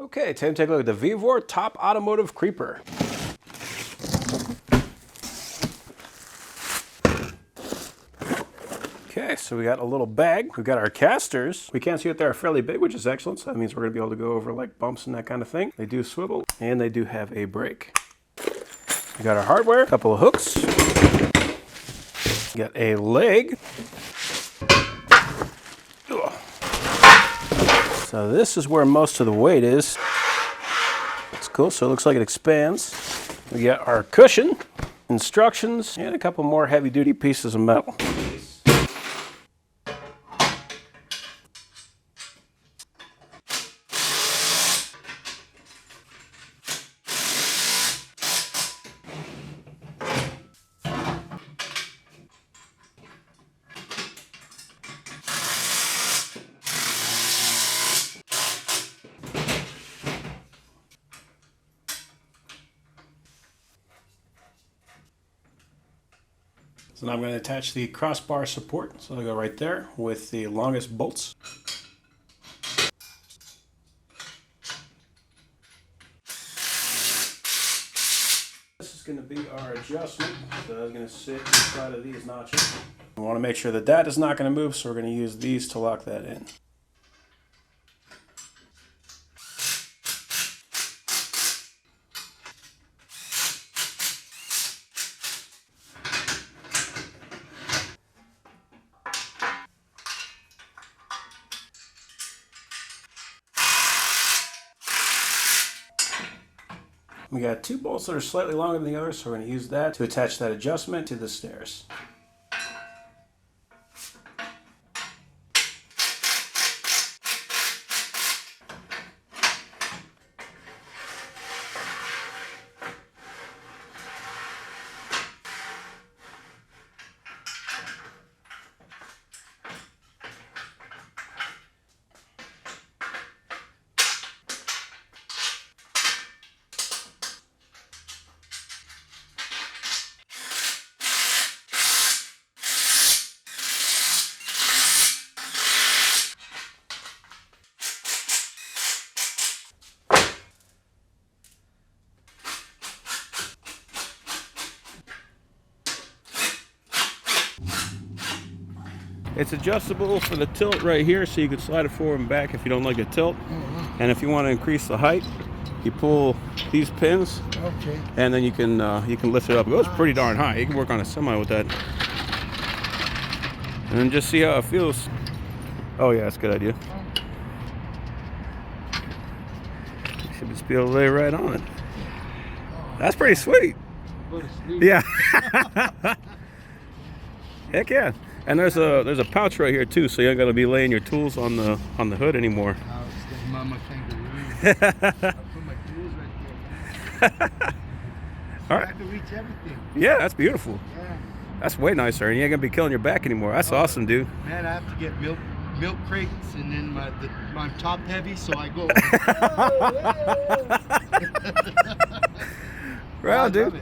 Okay, time to take a look at the VEVOR Top Automotive Creeper. Okay, so we got a little bag. We've got our casters. We can't see it, they're fairly big, which is excellent. So that means we're gonna be able to go over like bumps and that kind of thing. They do swivel, and they do have a brake. We got our hardware, a couple of hooks. Got a leg. So this is where most of the weight is. It's cool, so it looks like it expands. We got our cushion, instructions, and a couple more heavy-duty pieces of metal. So now I'm going to attach the crossbar support. So I'll go right there with the longest bolts. This is going to be our adjustment. So it's going to sit inside of these notches. We want to make sure that that is not going to move, so we're going to use these to lock that in. We got two bolts that are slightly longer than the others, so we're going to use that to attach that adjustment to the stairs. It's adjustable for the tilt right here, so you can slide it forward and back if you don't like the tilt. And if you want to increase the height, you pull these pins, and then you can lift it up. It goes pretty darn high. You can work on a semi with that, and then just see how it feels. Oh yeah, that's a good idea. You should just be able to lay right on it. That's pretty sweet. Yeah. Heck yeah. And there's a pouch right here too, so you ain't gotta be laying your tools on the hood anymore. Mama kangaroo. I put my tools right there. All right. I can reach everything. Yeah, that's beautiful. Yeah. That's way nicer, and you ain't gonna be killing your back anymore. That's awesome, dude. Man, I have to get milk crates, and then I'm top heavy, so I go. Well, dude.